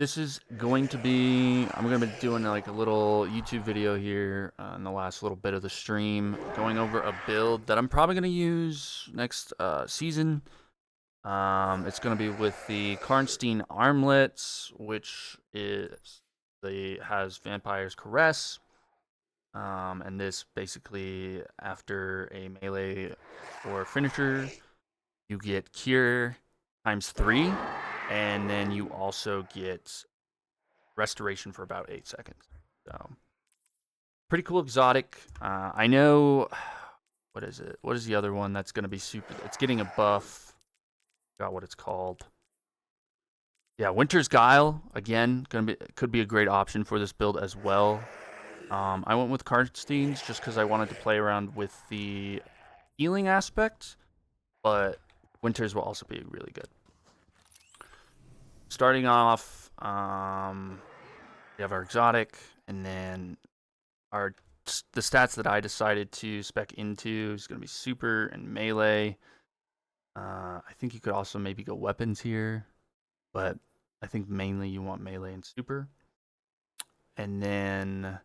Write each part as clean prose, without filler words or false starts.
This is going to be, I'm going to be doing like a little YouTube video here in the last little bit of the stream, going over a build that I'm probably going to use next season. It's going to be with the Karnstein Armlets, which has Vampire's Caress. And this basically, after a melee or finisher, you get Cure ×3, and then you also get restoration for about 8 seconds. So, pretty cool exotic. I know, what is it? What is the other one that's going to be super? It's getting a buff. Forgot what it's called. Yeah, Winter's Guile, again, could be a great option for this build as well. I went with Karnstiens just because I wanted to play around with the healing aspect, but Winters will also be really good. Starting off, we have our exotic, and then the stats that I decided to spec into is going to be super and melee. I think you could also maybe go weapons here, but I think mainly you want melee and super. And then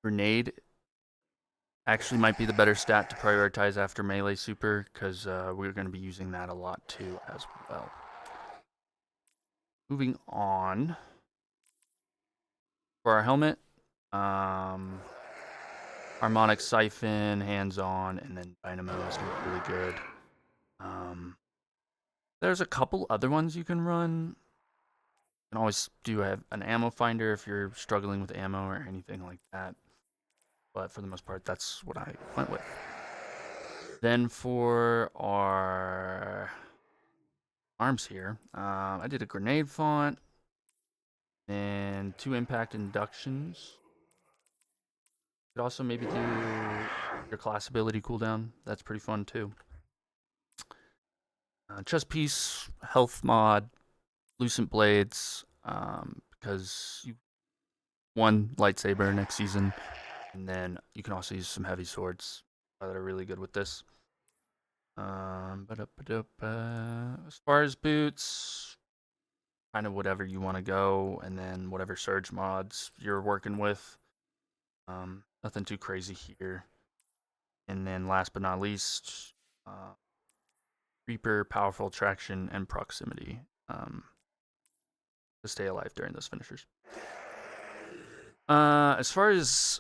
grenade actually might be the better stat to prioritize after melee super, because we're going to be using that a lot too as well. Moving on. For our helmet, Harmonic Siphon, Hands On, and then Dynamo is going to be really good. There's a couple other ones you can run. You can always have an ammo finder if you're struggling with ammo or anything like that. But for the most part, that's what I went with. Then for our arms here, I did a grenade font and 2 impact inductions. You could also maybe do your class ability cooldown. That's pretty fun too. Chest piece, health mod, lucent blades, because you one lightsaber next season, and then you can also use some heavy swords that are really good with this. As far as boots, kind of whatever you want to go, and then whatever surge mods you're working with. Nothing too crazy here. And then last but not least, Reaper, powerful attraction, and proximity to stay alive during those finishers. As far as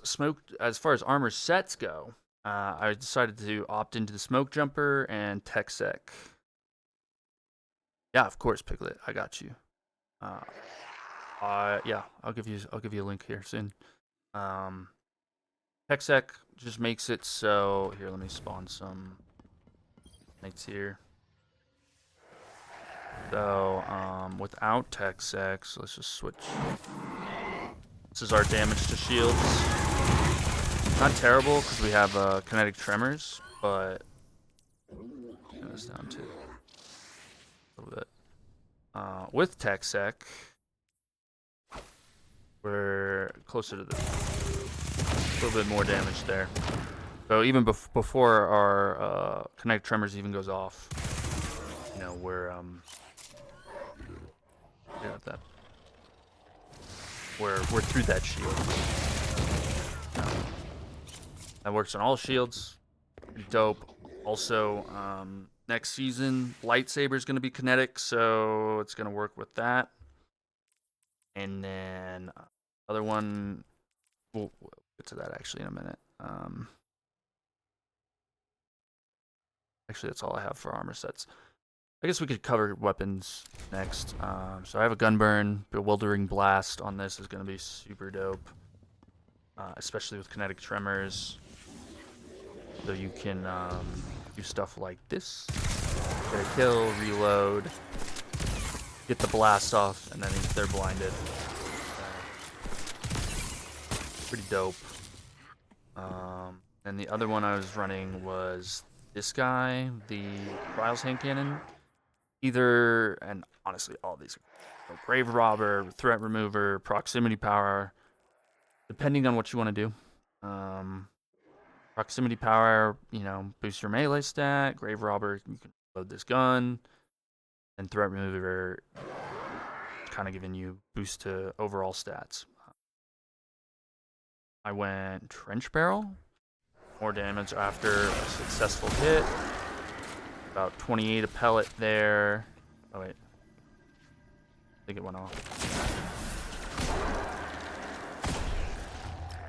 armor sets go, I decided to opt into the smoke jumper and tech sec. Yeah, of course, Piglet, I got you. Yeah, I'll give you a link here soon. Tech sec just makes it so here. Let me spawn some knights here. So without tech sec, so let's just switch. This is our damage to shields. Not terrible because we have kinetic tremors, but turn this down to a little bit. With tech sec, we're closer to a little bit more damage there. So even before our kinetic tremors even goes off, you know, we're we're through that shield. That works on all shields. Pretty dope. Also, next season, lightsaber is going to be kinetic, so it's going to work with that. And then other one, we'll get to that actually in a minute. Actually, that's all I have for armor sets. I guess we could cover weapons next. So I have a Gunburn. Bewildering Blast on this is going to be super dope, especially with kinetic tremors. So you can do stuff like this. Get a kill, reload, get the blast off, and then they're blinded. Pretty dope. And the other one I was running was this guy, the Riles Hand Cannon. And honestly, all of these are Grave Robber, Threat Remover, Proximity Power, depending on what you want to do. Proximity Power, boosts your melee stat. Grave Robber, you can load this gun. And Threat Remover kind of giving you boost to overall stats. I went Trench Barrel, more damage after a successful hit. About 28 a pellet there. Oh wait, I think it went off.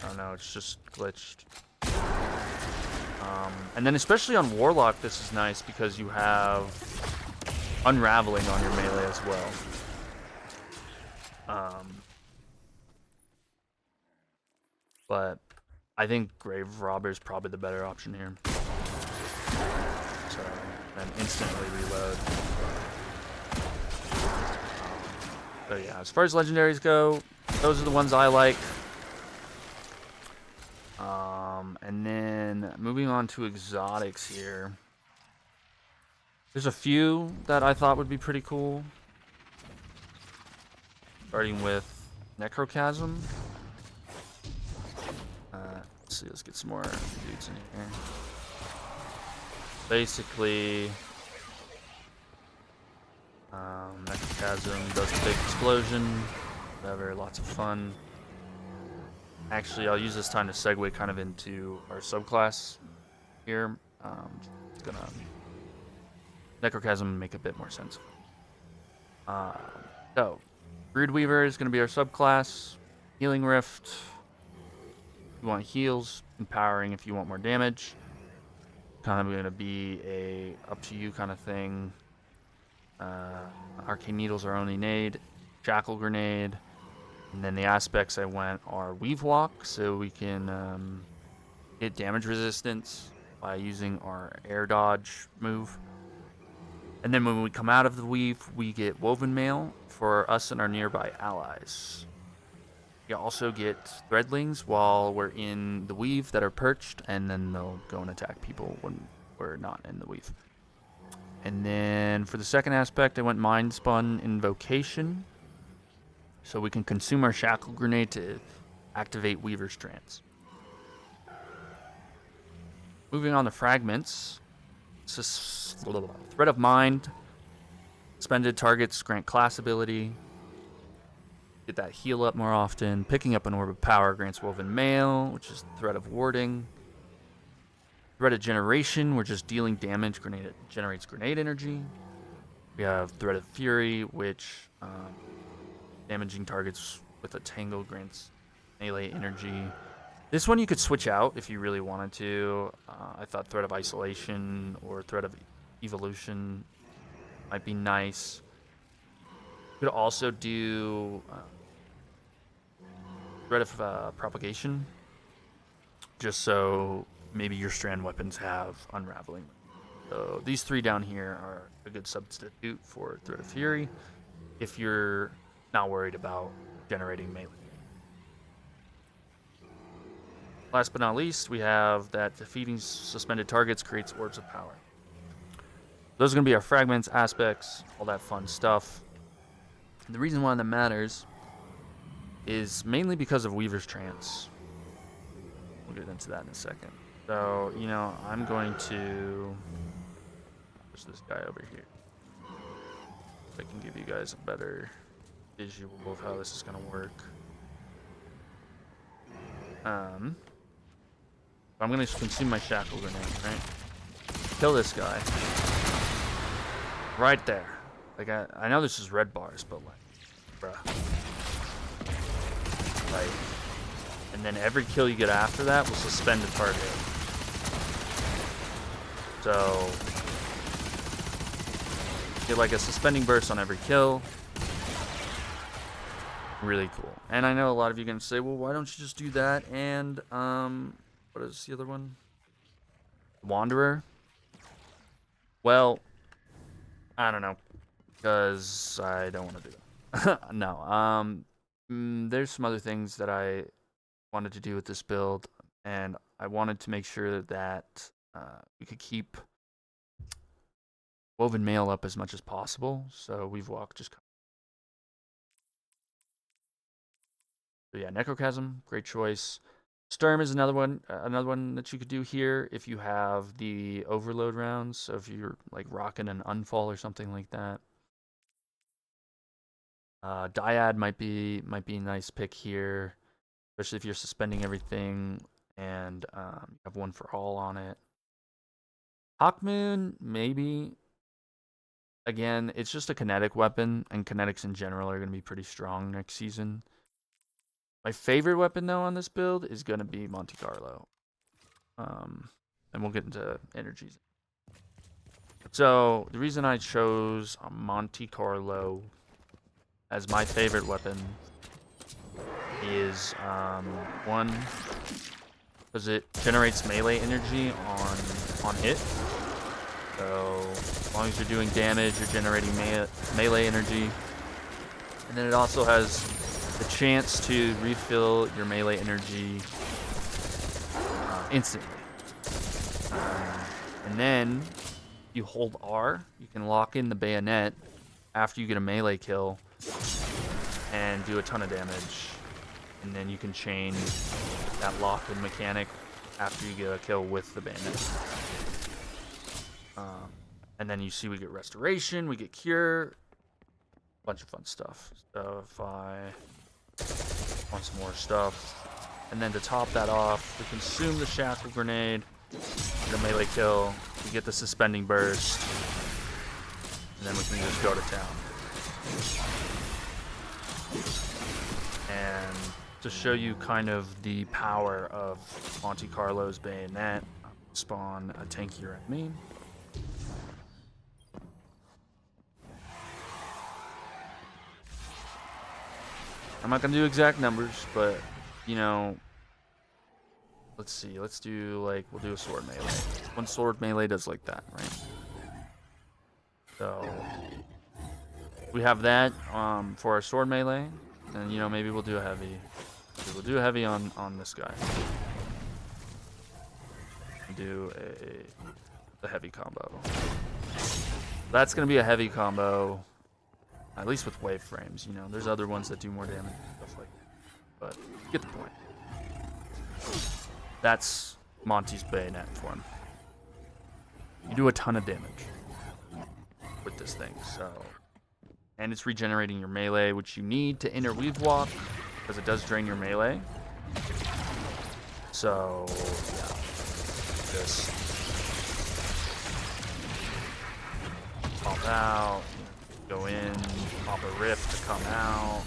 Oh no, it's just glitched. And then especially on Warlock, this is nice because you have Unraveling on your melee as well. But I think Grave Robber is probably the better option here. So then instantly reload. So yeah, as far as legendaries go, those are the ones I like. And then moving on to exotics here. There's a few that I thought would be pretty cool. Starting with Necrochasm. Let's see, let's get some more dudes in here. Basically, Necrochasm does the big explosion. Whatever, lots of fun. Actually, I'll use this time to segue kind of into our subclass here. It's gonna Necrochasm make a bit more sense. So, Broodweaver is gonna be our subclass. Healing Rift. If you want heals, empowering if you want more damage. Kind of gonna be a up to you kind of thing. Arcane Needle's our only nade. Shackle Grenade. And then the aspects I went are Weave Walk, so we can get damage resistance by using our air dodge move. And then when we come out of the weave, we get Woven Mail for us and our nearby allies. We also get Threadlings while we're in the weave that are perched, and then they'll go and attack people when we're not in the weave. And then for the second aspect, I went Mind Spun Invocation. So we can consume our Shackle Grenade to activate Weaver's Trance. Moving on to fragments. Thread of Mind. Suspended targets grant class ability. Get that heal up more often. Picking up an Orb of Power grants Woven Mail, which is Thread of Warding. Thread of Generation, we're just dealing damage. Grenade generates grenade energy. We have Thread of Fury, which damaging targets with a tangle grants melee energy. This one you could switch out if you really wanted to. I thought Thread of Isolation or Thread of Evolution might be nice. You could also do Thread of Propagation, just so maybe your Strand weapons have Unraveling. So these three down here are a good substitute for Thread of Fury if you're not worried about generating melee. Last but not least, we have that defeating suspended targets creates Orbs of Power. Those are going to be our fragments, aspects, all that fun stuff. And the reason why that matters is mainly because of Weaver's Trance. We'll get into that in a second. So, you know, I'm going to push this guy over here. I can give you guys a better visual of how this is going to work. I'm going to consume my Shackle Grenade, right? Kill this guy. Right there. Like, I know this is red bars, but like, bruh. Like, and then every kill you get after that will suspend a target. So, get like a suspending burst on every kill. Really cool. And I know a lot of you are going to say, well, why don't you just do that? And, what is the other one? Wanderer? Well, I don't know. Because I don't want to do that. No. There's some other things that I wanted to do with this build. And I wanted to make sure that we could keep Woven Mail up as much as possible. So Weave Walk just... So yeah, Necrochasm, great choice. Sturm is another one that you could do here if you have the overload rounds. So if you're like rocking an Unfall or something like that. Dyad might be a nice pick here, especially if you're suspending everything and you have one for all on it. Hawkmoon, maybe. Again, it's just a kinetic weapon, and kinetics in general are going to be pretty strong next season. My favorite weapon, though, on this build is going to be Monte Carlo. And we'll get into energies. So, the reason I chose Monte Carlo as my favorite weapon is, one, because it generates melee energy on hit. So, as long as you're doing damage, you're generating melee energy. And then it also has the chance to refill your melee energy instantly. And then you hold R, you can lock in the bayonet after you get a melee kill and do a ton of damage. And then you can chain that lock-in mechanic after you get a kill with the bayonet. And then you see we get restoration, we get cure, a bunch of fun stuff. So if I want some more stuff, and then to top that off, we consume the shackle grenade, get a melee kill, we get the suspending burst, and then we can just go to town. And to show you kind of the power of Monte Carlo's bayonet, I'll spawn a tankier enemy. I'm not gonna do exact numbers, but you know, let's see. Let's do we'll do a sword melee. One sword melee does like that, right? So we have that for our sword melee, and you know maybe we'll do a heavy. Maybe we'll do a heavy on this guy. Do a heavy combo. That's gonna be a heavy combo. At least with wave frames, you know. There's other ones that do more damage and stuff like that. But you get the point. That's Monty's bayonet form. You do a ton of damage with this thing, so. And it's regenerating your melee, which you need to interweave walk, because it does drain your melee. So, yeah. Just pop out. Go in, pop a rift to come out.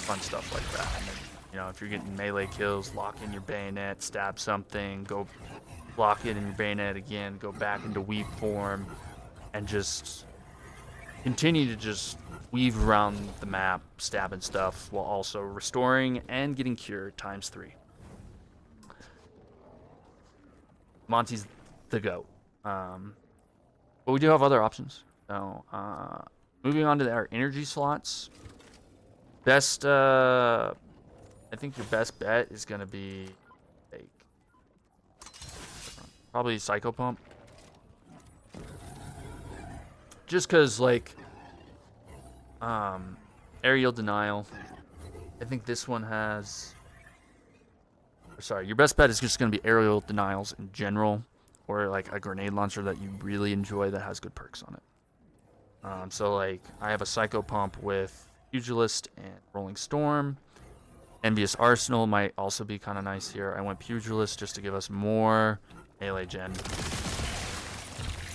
Fun stuff like that. And then, you know, if you're getting melee kills, lock in your bayonet, stab something, go lock it in your bayonet again, go back into weave form, and just continue to just weave around the map, stabbing stuff, while also restoring and getting cured ×3. Monty's the GOAT. But we do have other options. So, moving on to our energy slots. Best, I think your best bet is going to be, like, probably Psycho Pump. Just because, like, Aerial Denial. I think this one has... Sorry, your best bet is just going to be Aerial Denials in general. Or like a grenade launcher that you really enjoy that has good perks on it. So like I have a Psycho Pump with Pugilist and Rolling Storm. Envious Arsenal might also be kind of nice here. I went Pugilist just to give us more melee gen.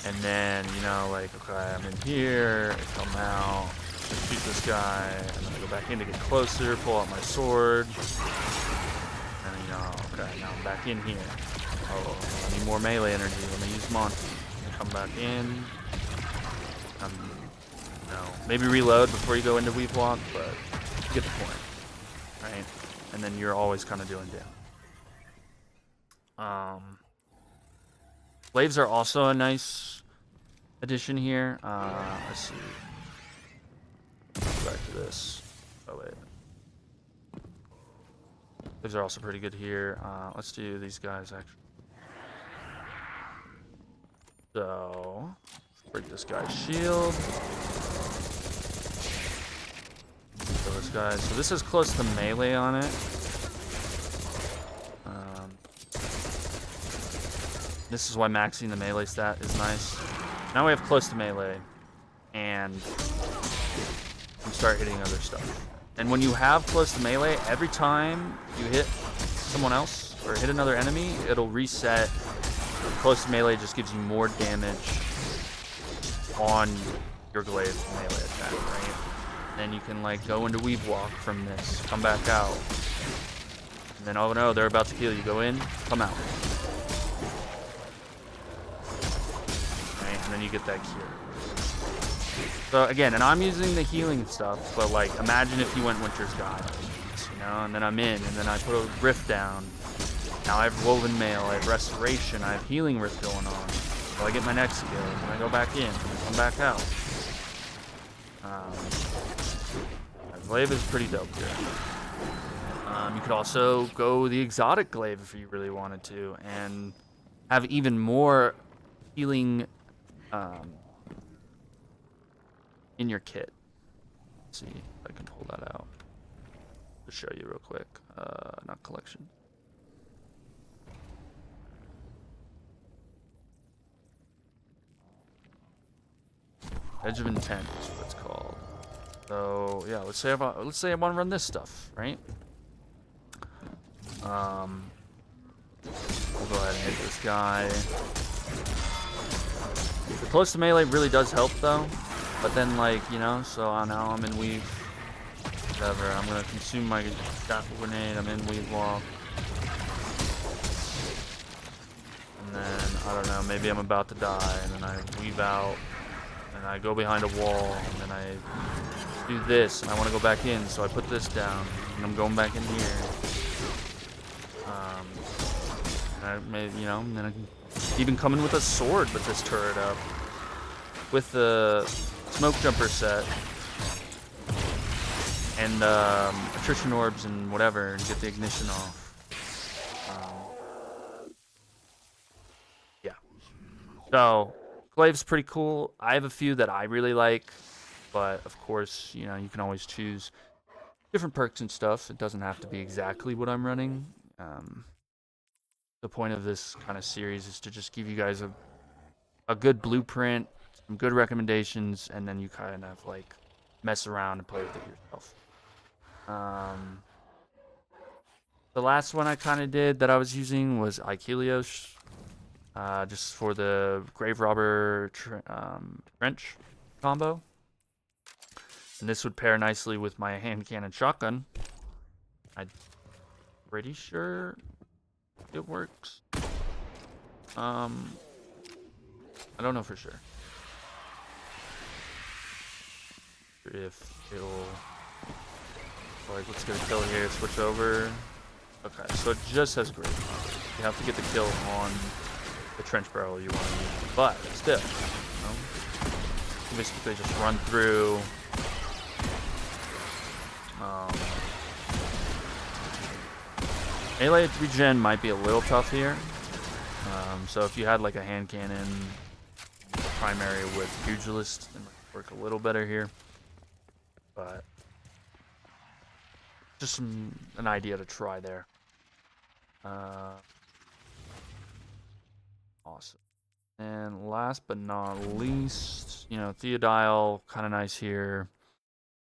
And then, you know, like, okay, I'm in here, I come out, I shoot this guy, and then I go back in to get closer, pull out my sword. And, you know, okay, now I'm back in here. Oh, I need more melee energy. Let me use Monty. Come back in. You know, maybe reload before you go into weave walk, but you get the point, right? And then you're always kind of doing damage. Glaives are also a nice addition here. Let's see. Go back to this. Oh wait. Glaives are also pretty good here. Let's do these guys actually. So, break this guy's shield. Kill this guy. So this is close to melee on it. This is why maxing the melee stat is nice. Now we have close to melee. and you start hitting other stuff. And when you have close to melee, every time you hit someone else or hit another enemy, it'll reset. Close to melee just gives you more damage on your glaive melee attack, right? And then you can like go into weave walk from this, come back out, and then oh no, they're about to kill you. Go in, come out, right? And then you get that cure. So again, and I'm using the healing stuff, but like imagine if you went Winter's Guidance, you know, and then I'm in, and then I put a rift down. Now I have Woven Mail, I have Restoration, I have Healing Rift going on. So I get my next skill, and I go back in, and I come back out. Glaive is pretty dope here. You could also go the exotic glaive if you really wanted to, and have even more healing in your kit. Let's see if I can pull that out to show you real quick. Not collection. Edge of Intent is what it's called. So yeah, let's say I want to run this stuff, right? We'll go ahead and hit this guy. The close to melee really does help though, but then like, you know, so now I'm in weave. Whatever, I'm gonna consume my grapple grenade. I'm in weave walk, and then I don't know, maybe I'm about to die, and then I weave out. And I go behind a wall, and then I do this, and I want to go back in, so I put this down, and I'm going back in here. And I may, you know, and then I can even come in with a sword with this turret up, with the smoke jumper set, and attrition orbs and whatever, and get the ignition off. Yeah. So. Glaive's pretty cool. I have a few that I really like, but of course, you know, you can always choose different perks and stuff. It doesn't have to be exactly what I'm running. The point of this kind of series is to just give you guys a good blueprint, some good recommendations, and then you kind of like mess around and play with it yourself. The last one I kind of did that I was using was Ikelios. Just for the Grave Robber Trench combo. And this would pair nicely with my hand cannon shotgun. I'm pretty sure it works. I don't know for sure. If it'll... Like, let's get a kill here, switch over. Okay, so it just has Grave Robber. You have to get the kill on the trench barrel you want to use, but still, you know, you basically just run through. Melee regen might be a little tough here, so if you had like a hand cannon primary with pugilist, it might work a little better here, but just an idea to try there. Awesome. And last but not least, you know, Theodile, kind of nice here.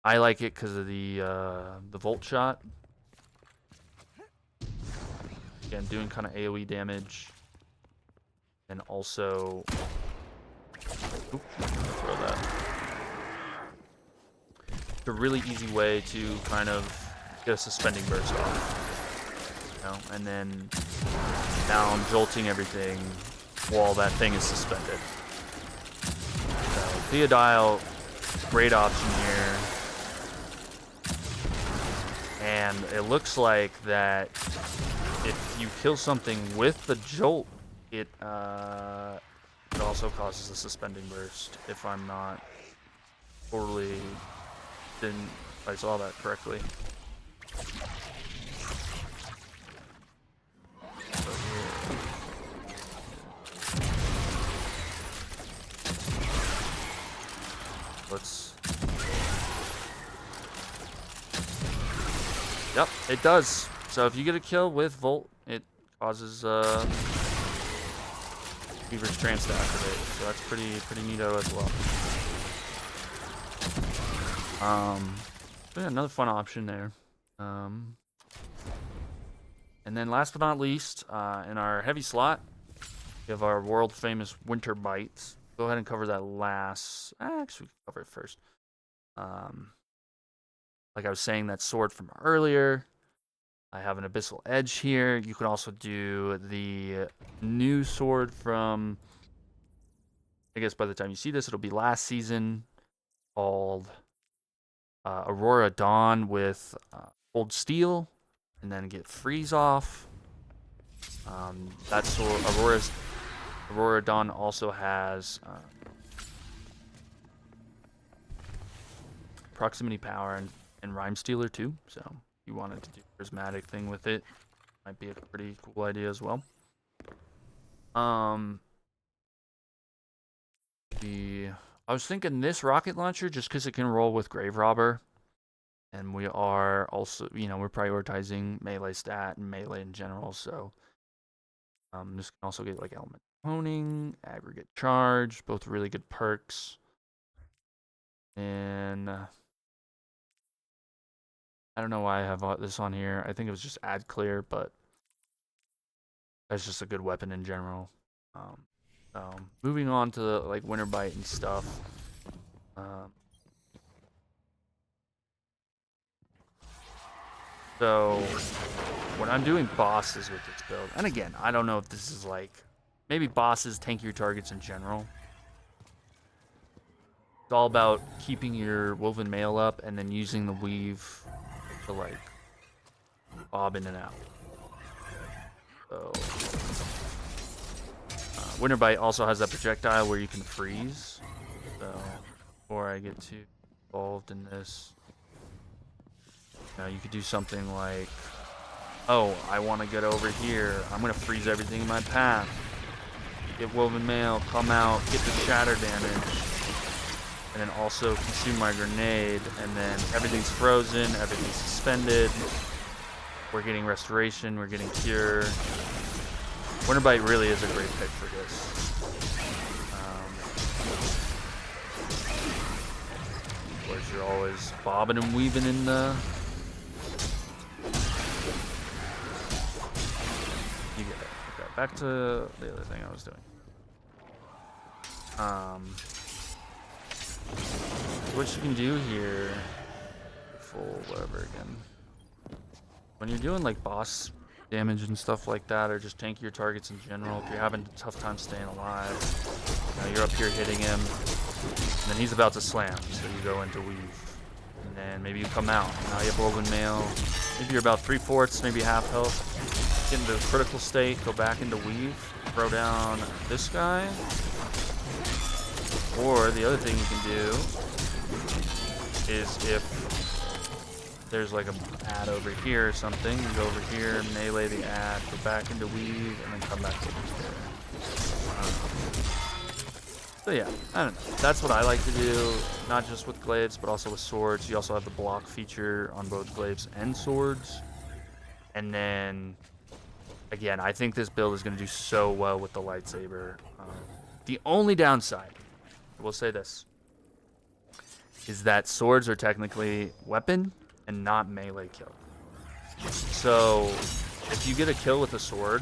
I like it because of the Volt Shot. Again, doing kind of AoE damage. And also... Oop, throw that. It's a really easy way to kind of get a suspending burst off. You know, and then now I'm jolting everything while that thing is suspended. So Theodile, great option here. And it looks like that if you kill something with the jolt, it also causes a suspending burst, if I'm not totally didn't I saw that correctly. Yep, it does. So if you get a kill with Volt, it causes Weaver's Trance to activate. So that's pretty neato as well. So yeah, another fun option there. And then last but not least, in our heavy slot, we have our world famous winter bites. Go ahead and cover that last. Actually, we can cover it first. Like I was saying, that sword from earlier. I have an abyssal edge here. You can also do the new sword from. I guess by the time you see this, it'll be last season, called Aurora Dawn with Old Steel, and then get freeze off. That sword, Aurora Dawn also has proximity power and Rhyme Stealer too. So if you wanted to do a prismatic thing with it, might be a pretty cool idea as well. I was thinking this rocket launcher just because it can roll with Grave Robber, and we are also, we're prioritizing melee stat and melee in general. So this can also get like element honing, aggregate charge, both really good perks. And I don't know why I have this on here. I think it was just add clear, but that's just a good weapon in general. So moving on to like winter bite and stuff. So when I'm doing bosses with this build, and again, I don't know if this is like maybe bosses tank your targets in general. It's all about keeping your woven mail up and then using the weave to like bob in and out. So winter bite also has that projectile where you can freeze. So before I get too involved in this, you could do something like, oh, I want to get over here. I'm going to freeze everything in my path. Get woven mail, come out, get the shatter damage, and then also consume my grenade, and then everything's frozen, everything's suspended. We're getting restoration, we're getting cure. Winterbite really is a great pick for this. Of course, you're always bobbing and weaving in the... You get it. Okay, back to the other thing I was doing. What you can do here, full whatever again. When you're doing like boss damage and stuff like that, or just tank your targets in general, if you're having a tough time staying alive, you're up here hitting him, and then he's about to slam, so you go into weave, and then maybe you come out. Now you have woven mail. Maybe you're about 3/4, maybe half health. Get into the critical state, go back into weave, throw down this guy. Or the other thing you can do is if there's like an ad over here or something, you go over here, melee the ad, go back into weave, and then come back over there. So yeah, I don't know. That's what I like to do, not just with glaives, but also with swords. You also have the block feature on both glaives and swords. And then, again, I think this build is going to do so well with the lightsaber. The only downside, I will say this, is that swords are technically weapon and not melee kill. So if you get a kill with a sword,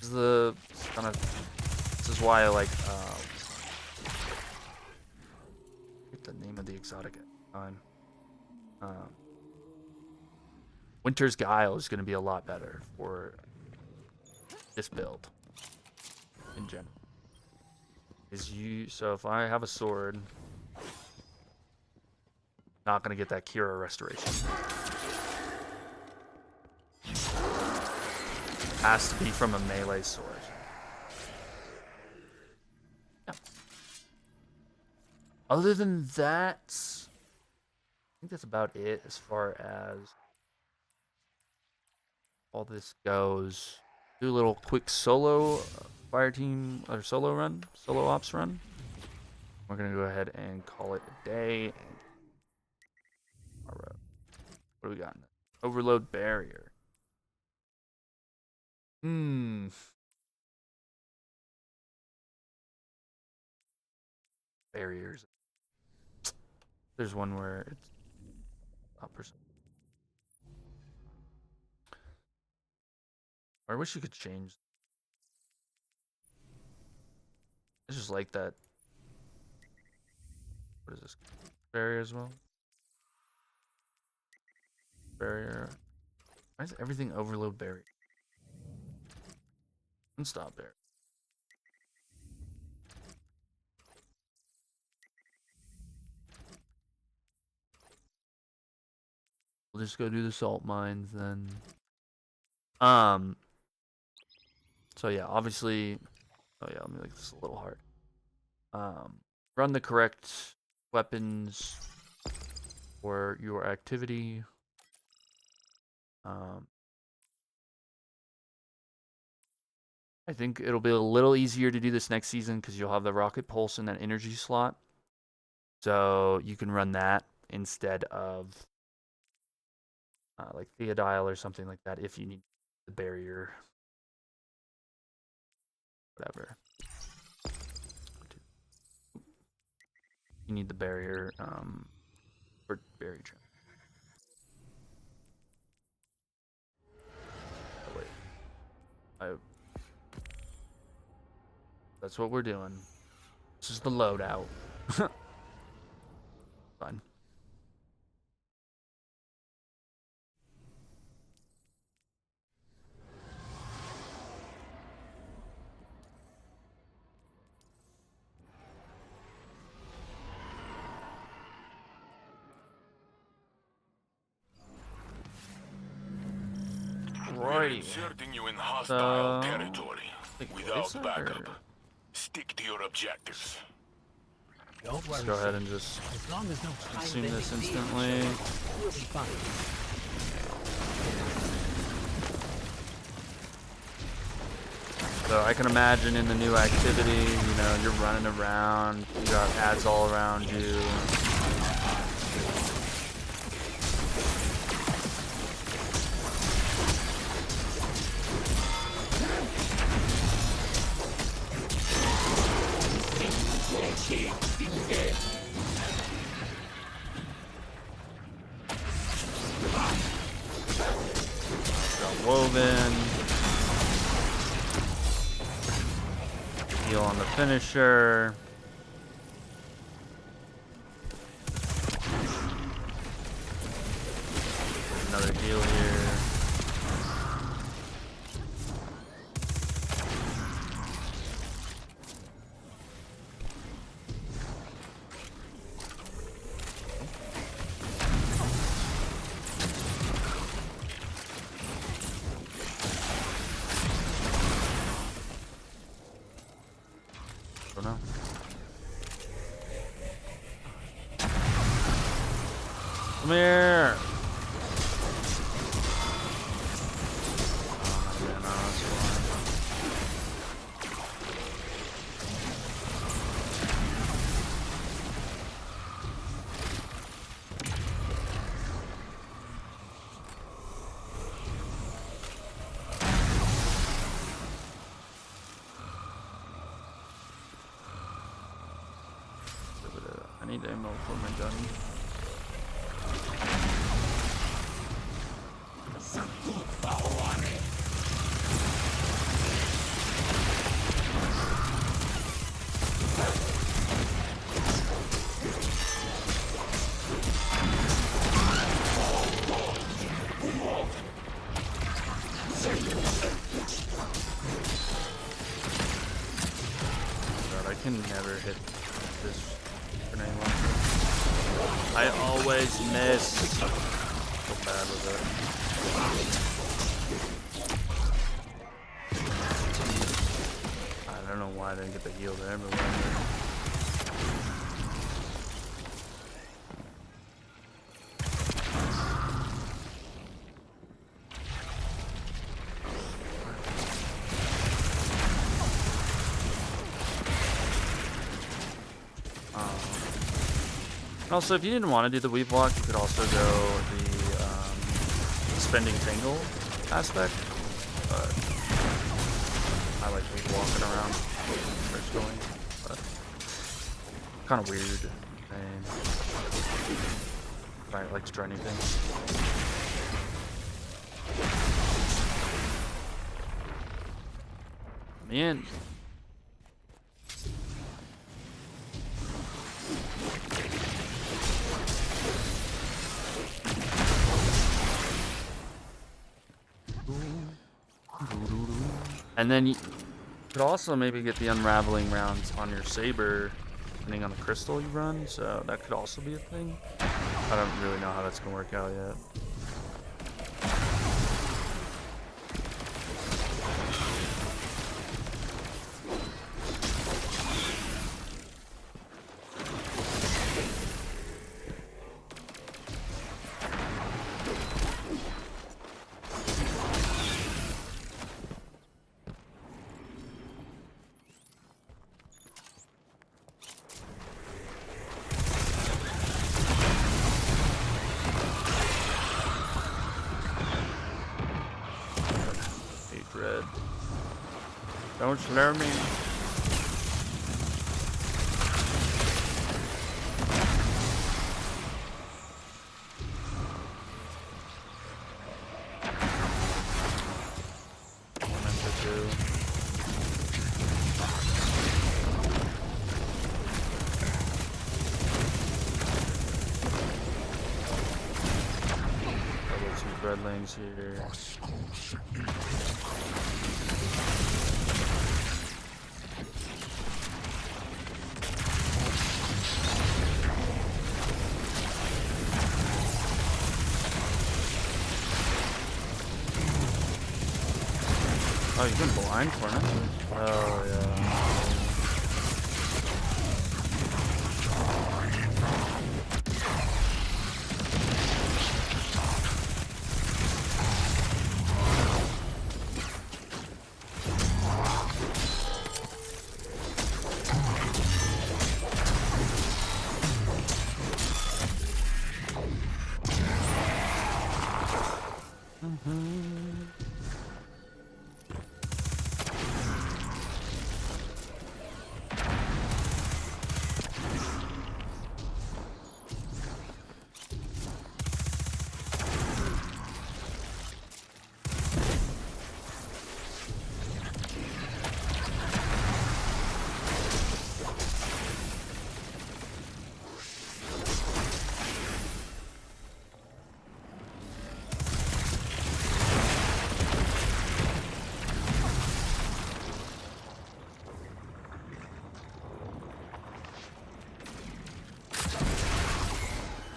this is why I like get the name of the exotic time. Winter's Guile is going to be a lot better for this build in general. So if I have a sword, not going to get that Kira restoration. Has to be from a melee sword. Yeah. Other than that, I think that's about it as far as all this goes. Do a little quick solo fire team or solo ops run. We're gonna go ahead and call it a day. All right. What do we got? Overload barrier. Barriers. There's one where it's up or something. I wish you could change. I just like that. What is this? Barrier as well? Barrier. Why is everything overload barrier? And stop there. We'll just go do the salt mines then. So yeah, obviously. Oh yeah, let me make this a little hard. Run the correct weapons for your activity. I think it'll be a little easier to do this next season because you'll have the rocket pulse in that energy slot. So you can run that instead of like Theodile or something like that if you need the barrier. Whatever. You need the barrier for barrier trap. Oh, wait. That's what we're doing. This is the loadout. Fine. Righty. Inserting you in hostile territory without backup. Or... Stick to your objectives. Don't worry. Let's go ahead and just consume this instantly. We'll be fine. So I can imagine in the new activity, you know, you're running around, you got ads all around you. Got woven. Heal on the finisher. Another heal here. Don't know. Come here. Oh, yeah, no, that's fine. I need ammo for my gun. God, I can never hit this grenade launcher. I always miss. So bad with it. I don't know why I didn't get the heal there, but whatever. Also, if you didn't want to do the weave walk, you could also go the spending tangle aspect. But I like weave walking around first going. But kind of weird. Right, like to try anything. Let me in. And then you could also maybe get the unraveling rounds on your saber, depending on the crystal you run. So that could also be a thing. I don't really know how that's gonna work out yet. Red. Don't slur me. Red lanes here. Oh, you've been blind for me? Oh, yeah.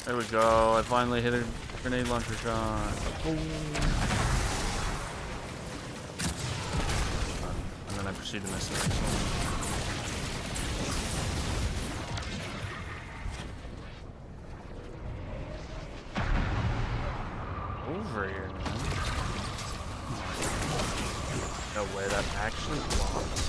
There we go. I finally hit a grenade launcher shot. Oh. And then I proceed to miss the next one. Over here, man. No way, that actually blocked.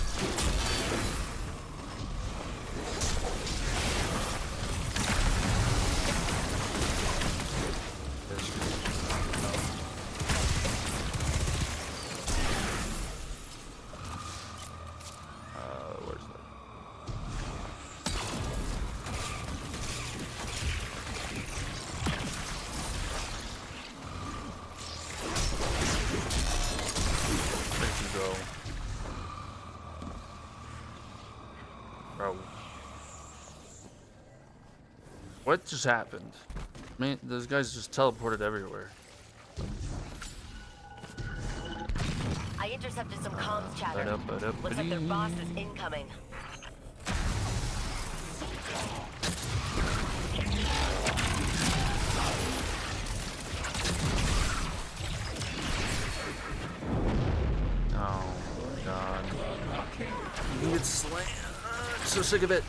Bro. What just happened? Man, those guys just teleported everywhere. I intercepted some comms chatter. Looks like their boss is incoming. Oh my god. You get slammed. I'm so sick of it.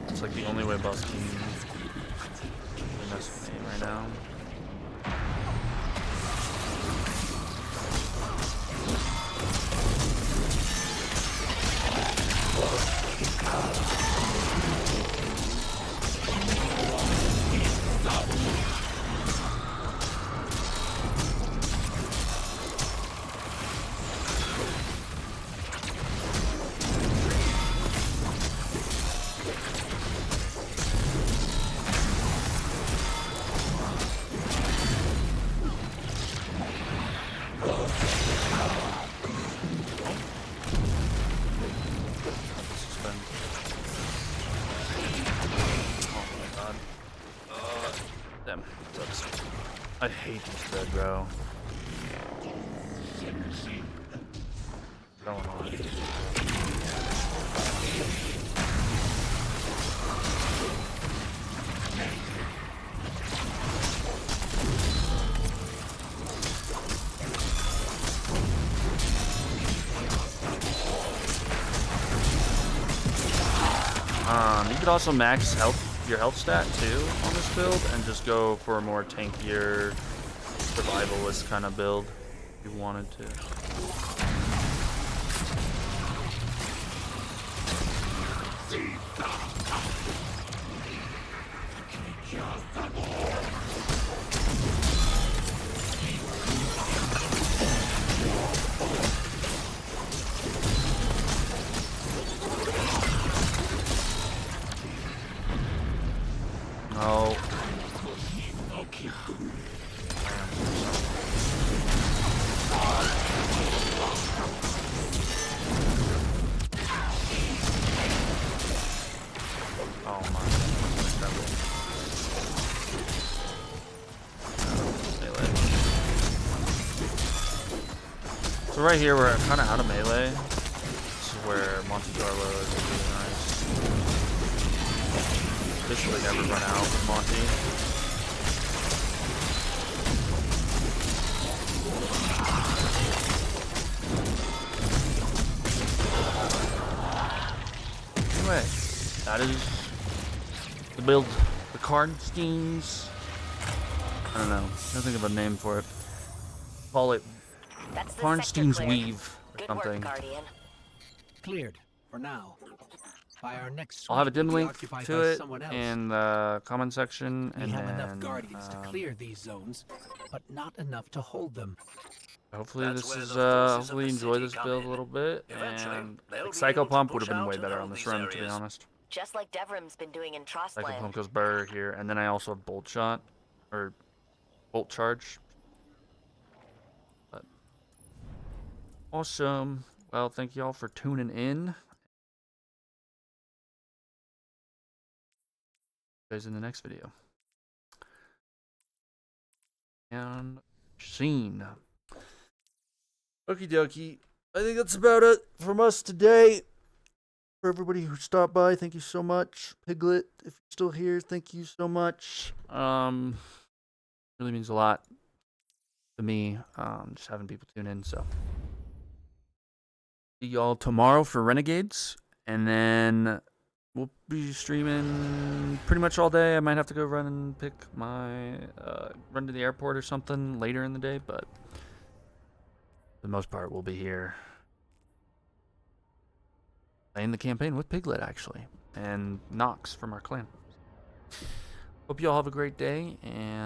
It's like the only way boss can mess with me right now. I hate this bed, bro. Going on. You could also max your health stat too on this build and just go for a more tankier survivalist kind of build if you wanted to. Oh. Oh my. So right here we're kind of out of melee. This is where Monte Carlo is really nice. Officially never run out with Monty. Anyway, that is the build. The Karnstiens. I don't know. I don't think of a name for it. Call it Karnstiens Weave or something. Cleared for now. By our next I'll have a dim we'll be link occupied to by it someone else. in the comment section, We and have then enough guardians to clear these zones, but not enough to hold them. hopefully That's this where is those forces of hopefully the enjoy city this come build in. a little bit. Eventually, And they'll like be Psycho able to Pump would push have been out way and better hold on this these run, to be areas. honest. Just like Devrim's been doing in Psycho Trostland. Pump goes Burr here, and then I also have Bolt Shot or Bolt Charge. But awesome. Well, thank you all for tuning in. Guys in the next video. And scene. Okie dokie. I think that's about it from us today. For everybody who stopped by, thank you so much. Piglet, if you're still here, thank you so much. Really means a lot to me. Just having people tune in. So see y'all tomorrow for Renegades, and then we'll be streaming pretty much all day. I might have to go run and pick my run to the airport or something later in the day, but for the most part, we'll be here playing the campaign with Piglet, actually, and Nox from our clan. Hope you all have a great day, and